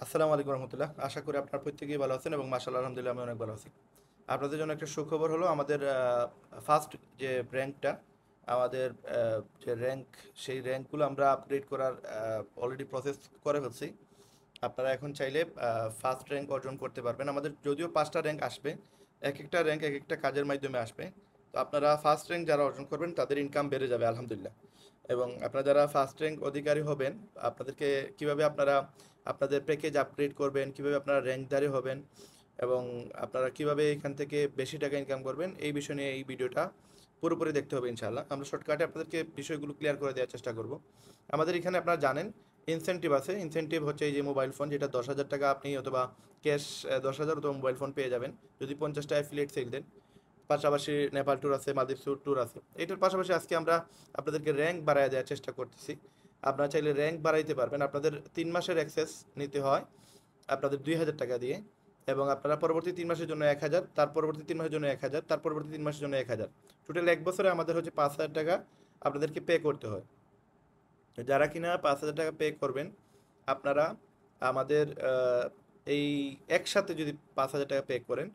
আসসালামু আলাইকুম রহমতুল্লাহ। আশা করি আপনার প্রত্যেকেই ভালো আছেন এবং মাশাআল্লাহ আলহামদুলিল্লাহ আমি অনেক ভালো আছি। আপনাদের জন্য একটা সুখবর হলো আমাদের ফার্স্ট যে র্যাঙ্কটা আমাদের যে র্যাঙ্ক সেই র্যাঙ্কগুলো আমরা আপগ্রেড করার অলরেডি প্রসেস করে ফেলছি। আপনারা এখন চাইলে ফার্স্ট র্যাঙ্ক অর্জন করতে পারবেন। আমাদের যদিও 5টা র্যাঙ্ক আসবে, এক একটা র্যাঙ্ক এক একটা কাজের মাধ্যমে আসবে। তো আপনারা ফার্স্ট র্যাঙ্ক যারা অর্জন করবেন তাদের ইনকাম বেড়ে যাবে আলহামদুলিল্লাহ। এবং আপনারা যারা ফার্স্ট র্যাঙ্ক অধিকারী হবেন, আপনাদেরকে কিভাবে আপনারা আপনাদের প্যাকেজ আপগ্রেড করবেন, কিভাবে আপনারা র্যাঙ্কধারী হবেন এবং আপনারা কিভাবে এখান থেকে বেশি টাকা ইনকাম করবেন, এই বিষয় নিয়ে এই ভিডিওটা পুরোপুরি দেখতে হবে ইনশাআল্লাহ। আমরা শর্টকাটে আপনাদেরকে বিষয়গুলো ক্লিয়ার করে দেওয়ার চেষ্টা করব। আমাদের এখানে আপনারা জানেন ইনসেনটিভ আছে। ইনসেনটিভ হচ্ছে এই যে মোবাইল ফোন, যেটা 10,000 টাকা আপনি অথবা ক্যাশ 10,000 অথবা মোবাইল ফোন পেয়ে যাবেন যদি 50টা অ্যাফিলিয়েট সেল দেন। পাশাপাশি নেপাল ট্যুর আছে, মালদ্বীপ ট্যুর আছে। এটার পাশাপাশি আজকে আমরা আপনাদেরকে র্যাঙ্ক বাড়ায় দেওয়ার চেষ্টা করতেছি। আপনারা চাইলে র্যাঙ্ক বাড়াইতে পারবেন। আপনাদের 3 মাসের অ্যাক্সেস নিতে হয় আপনাদের 2,000 টাকা দিয়ে, এবং আপনারা পরবর্তী 3 মাসের জন্য 1,000, তার পরবর্তী 3 মাসের জন্য 1,000, তার পরবর্তী 3 মাসের জন্য 1,000। টোটাল 1 বছরে আমাদের হচ্ছে 5,000 টাকা আপনাদেরকে পে করতে হয়। যারা কিনা 5,000 টাকা পে করবেন, আপনারা আমাদের এই একসাথে যদি 5,000 টাকা পে করেন,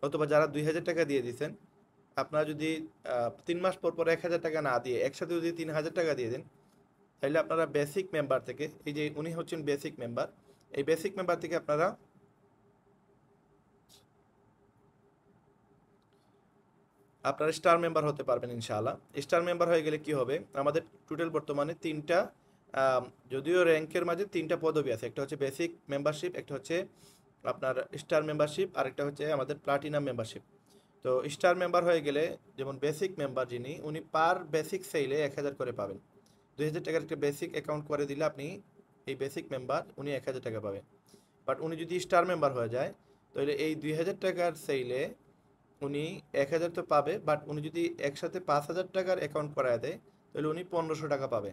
অথবা যারা 2,000 টাকা দিয়ে দিচ্ছেন, আপনারা যদি 3 মাস পর পর 1,000 টাকা না দিয়ে একসাথে যদি 3,000 টাকা দিয়ে দেন, তাহলে আপনারা বেসিক মেম্বার থেকে, এই যে উনি হচ্ছেন বেসিক মেম্বার, এই বেসিক মেম্বার থেকে আপনারা আপনারা স্টার মেম্বার হতে পারবেন ইনশাআল্লাহ। স্টার মেম্বার হয়ে গেলে কি হবে, আমাদের টোটাল বর্তমানে তিনটা, আম, যদিও র্যাঙ্কের মাঝে তিনটা পদবি আছে, একটা হচ্ছে বেসিক মেম্বারশিপ, একটা হচ্ছে আপনার স্টার মেম্বারশিপ, আর একটা হচ্ছে আমাদের প্লাটিনাম মেম্বারশিপ। তো স্টার মেম্বার হয়ে গেলে, যেমন বেসিক মেম্বার যিনি, উনি পার বেসিক সেলে 1,000 করে পাবেন। 2,000 টাকার একটা বেসিক অ্যাকাউন্ট করে দিলে আপনি, এই বেসিক মেম্বার উনি 1,000 টাকা পাবেন। বাট উনি যদি স্টার মেম্বার হয়ে যায়, তাহলে এই 2,000 টাকার সেইলে উনি 1,000 তো পাবে, বাট উনি যদি একসাথে 5,000 টাকার অ্যাকাউন্ট করায় দেয়, তাহলে উনি 1,500 টাকা পাবে।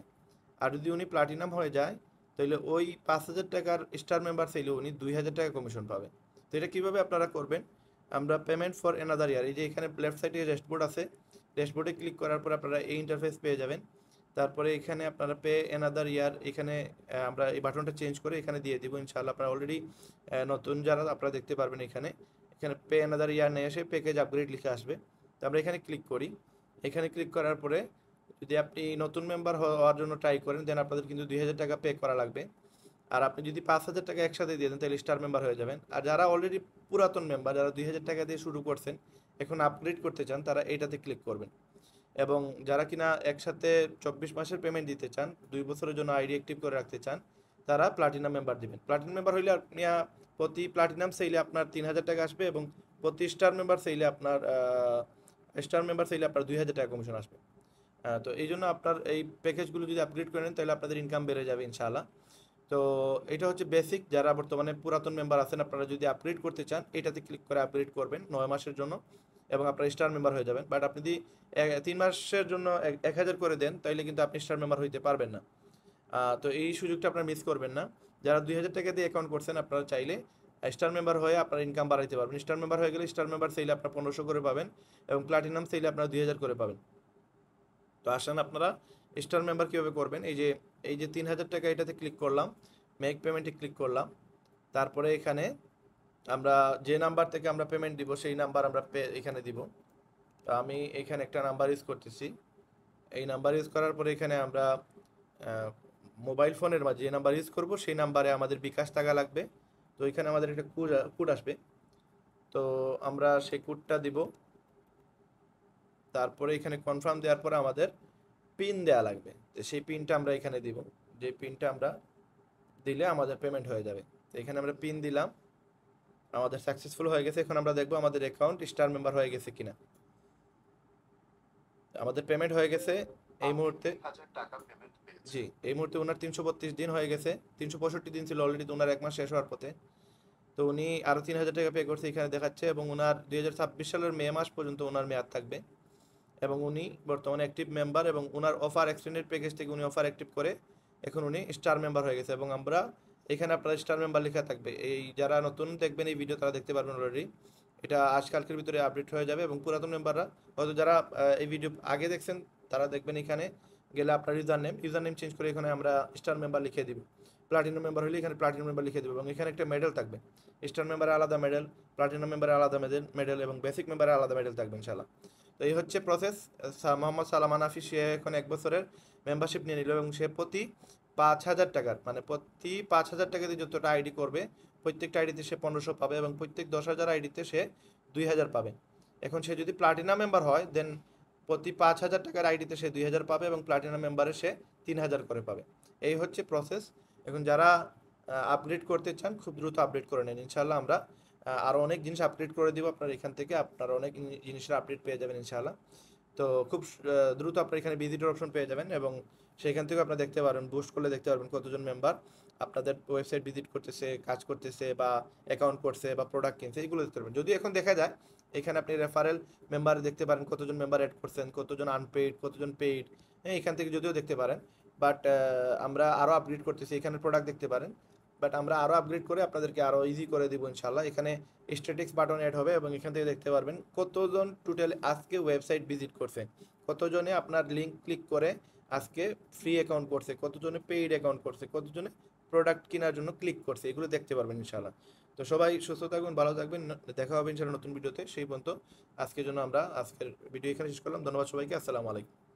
আর যদি উনি প্লাটিনাম হয়ে যায়, তাহলে ওই 5,000 টাকার স্টার মেম্বার চাইলে উনি 2,000 টাকা কমিশন পাবে। তো এটা কীভাবে আপনারা করবেন, আমরা পেমেন্ট ফর অ্যানাদার ইয়ার, এই যে এখানে লেফট সাইডে ড্যাশবোর্ড আছে, ড্যাশবোর্ডে ক্লিক করার পর আপনারা এই ইন্টারফেস পেয়ে যাবেন। তারপরে এখানে আপনারা পে অ্যানাদার ইয়ার, এখানে আমরা এই বাটনটা চেঞ্জ করে এখানে দিয়ে দিব ইনশাআল্লাহ। আপনারা অলরেডি নতুন যারা, আপনারা দেখতে পারবেন এখানে, এখানে পে অ্যানাদার ইয়ার নিয়ে এসে প্যাকেজ আপগ্রেড লিখে আসবে। তো আমরা এখানে ক্লিক করি। এখানে ক্লিক করার পরে যদি আপনি নতুন মেম্বার হওয়ার জন্য ট্রাই করেন, দেন আপনাদের কিন্তু 2,000 টাকা পে করা লাগবে। আর আপনি যদি 5,000 টাকা একসাথে দিয়ে দেন, তাহলে স্টার মেম্বার হয়ে যাবেন। আর যারা অলরেডি পুরাতন মেম্বার, যারা 2,000 টাকা দিয়ে শুরু করছেন, এখন আপগ্রেড করতে চান, তারা এইটাতে ক্লিক করবেন। এবং যারা কিনা একসাথে 24 মাসের পেমেন্ট দিতে চান, 2 বছরের জন্য আইডি অ্যাক্টিভ করে রাখতে চান, তারা প্লাটিনাম মেম্বার দিবেন। প্লাটিনাম মেম্বার হইলে আপনি প্রতি প্লাটিনাম সেইলে আপনার 3,000 টাকা আসবে, এবং প্রতি স্টার মেম্বার সেইলে আপনার 2,000 টাকা কমিশন আসবে। তো এই জন্য আপনার এই প্যাকেজগুলো যদি আপগ্রেড করেন, তাহলে আপনাদের ইনকাম বেড়ে যাবে ইনশাআল্লাহ। তো এটা হচ্ছে বেসিক, যারা বর্তমানে পুরাতন মেম্বার আছেন, আপনারা যদি আপগ্রেড করতে চান, এটাতে ক্লিক করে আপগ্রেড করবেন 9 মাসের জন্য, এবং আপনারা স্টার মেম্বার হয়ে যাবেন। বাট আপনি যদি 3 মাসের জন্য 1,000 করে দেন, তাইলে কিন্তু আপনি স্টার মেম্বার হইতে পারবেন না। তো এই সুযোগটা আপনারা মিস করবেন না। যারা 2,000 টাকা দিয়ে অ্যাকাউন্ট করছেন, আপনারা চাইলে স্টার মেম্বার হয়ে আপনারা ইনকাম বাড়াইতে পারবেন। স্টার মেম্বার হয়ে গেলে স্টার মেম্বার সেইলে আপনার 1,500 করে পাবেন, এবং প্লাটিনাম সেইলে আপনারা 2,000 করে পাবেন। তো আসেন আপনারা স্টার মেম্বার কীভাবে করবেন, এই যে 3,000 টাকা, এটাতে ক্লিক করলাম, মেক পেমেন্টে ক্লিক করলাম। তারপরে এখানে আমরা যে নাম্বার থেকে আমরা পেমেন্ট দিব, সেই নাম্বার আমরা এখানে দিব। তো আমি এখানে একটা নাম্বার ইউজ করতেছি। এই নাম্বার ইউজ করার পরে এখানে আমরা মোবাইল ফোনের মাঝে যে নাম্বার ইউজ করব, সেই নাম্বারে আমাদের বিকাশ টাকা লাগবে। তো এখানে আমাদের একটা কোড আসবে, তো আমরা সেই কোডটা দিব। তারপরে এখানে কনফার্ম দেওয়ার পরে আমাদের পিন দেওয়া লাগবে, তো সেই পিনটা আমরা এখানে দিব। যে পিনটা আমরা দিলে আমাদের পেমেন্ট হয়ে যাবে। তো এখানে আমরা পিন দিলাম, আমাদের সাকসেসফুল হয়ে গেছে। এখন আমরা দেখবো আমাদের অ্যাকাউন্ট স্টার মেম্বার হয়ে গেছে কিনা। আমাদের পেমেন্ট হয়ে গেছে এই মুহূর্তে। জি, এই মুহূর্তে ওনার 332 দিন হয়ে গেছে। 365 দিন ছিল অলরেডি, তো ওনার 1 মাস শেষ হওয়ার পথে। তো উনি আরও 3,000 টাকা পে করছে, এখানে দেখাচ্ছে। এবং ওনার 2026 সালের মে মাস পর্যন্ত ওনার মেয়াদ থাকবে। এবং উনি বর্তমানে অ্যাক্টিভ মেম্বার, এবং ওনার অফার এক্সটেন্ডেড প্যাকেজ থেকে উনি অফার অ্যাক্টিভ করে এখন উনি স্টার মেম্বার হয়ে গেছে। এবং আমরা এখানে আপনার স্টার মেম্বার লেখা থাকবে। এই যারা নতুন দেখবেন এই ভিডিও, তারা দেখতে পারবেন অলরেডি। এটা আজকালকের ভিতরে আপডেট হয়ে যাবে, এবং পুরাতন মেম্বাররা, হয়তো যারা এই ভিডিও আগে দেখছেন, তারা দেখবেন এখানে গেলে আপনার ইউজার নেম চেঞ্জ করে এখানে আমরা স্টার মেম্বার লিখে দিব। প্লাটিনাম মেম্বার হলে এখানে প্লাটিনাম মেম্বার লিখে দেবে এবং এখানে একটা মেডেল থাকবে। স্টার মেম্বারে আলাদা মেডেল, প্লাটিনাম মেম্বারে আলাদা মেডেল এবং বেসিক মেম্বারে আলাদা মেডেল থাকবে ইনশাল্লাহ। তো এই হচ্ছে প্রসেস। মোহাম্মদ সালামান হাফি সে এখন 1 বছরের মেম্বারশিপ নিয়ে নিল এবং সে প্রতি 5,000 টাকার মানে প্রতি 5,000 টাকা দিয়ে যতটা আইডি করবে প্রত্যেকটা আইডিতে সে 1500 পাবে এবং প্রত্যেক 10,000 আইডিতে সে 2,000 পাবে। এখন সে যদি প্লাটিনাম মেম্বার হয় দেন প্রতি 5,000 টাকার আইডিতে সে 2,000 পাবে এবং প্লাটিনাম মেম্বারে সে 3,000 করে পাবে। এই হচ্ছে প্রসেস। এখন যারা আপগ্রেড করতে চান খুব দ্রুত আপডেট করে নেন ইনশাল্লাহ। আমরা আরও অনেক জিনিস আপডেট করে দিব আপনার এখান থেকে, আপনারা অনেক জিনিসের আপডেট পেয়ে যাবেন ইনশাল্লাহ। তো খুব দ্রুত আপনার এখানে ভিজিটর অপশন পেয়ে যাবেন এবং সেখান থেকে আপনারা দেখতে পারবেন, বুস্ট করলে দেখতে পারবেন কতজন মেম্বার আপনাদের ওয়েবসাইট ভিজিট করতেছে, কাজ করতেছে বা অ্যাকাউন্ট করছে বা প্রোডাক্ট কিনছে, এগুলো দেখতে পারবেন। যদি এখন দেখা যায় এখানে আপনি রেফারেল মেম্বার দেখতে পারেন, কতজন মেম্বার অ্যাড করছেন, কতজন আনপেইড, কতজন পেইড, হ্যাঁ এখান থেকে যদিও দেখতে পারেন। বাট আমরা আরও আপগ্রেড করতেছি, এখানে প্রোডাক্ট দেখতে পারেন। বাট আমরা আরও আপগ্রেড করে আপনাদেরকে আরও ইজি করে দিব ইনশাল্লাহ। এখানে স্ট্যাটিক্স বাটন অ্যাড হবে এবং এখান থেকে দেখতে পারবেন কতজন টোটাল আজকে ওয়েবসাইট ভিজিট করছে, কতজনে আপনার লিঙ্ক ক্লিক করে আজকে ফ্রি অ্যাকাউন্ট করছে, কতজনে পেইড অ্যাকাউন্ট করছে, কতজনে প্রোডাক্ট কেনার জন্য ক্লিক করছে, এগুলো দেখতে পারবেন ইনশাল্লাহ। তো সবাই সুস্থ থাকবেন, ভালো থাকবেন, দেখা হবে ইনশাল্লাহ নতুন ভিডিওতে। সেই পর্যন্ত আজকের জন্য আমরা আজকের ভিডিও এখানে শেষ করলাম। ধন্যবাদ সবাইকে, আসসালামু আলাইকুম।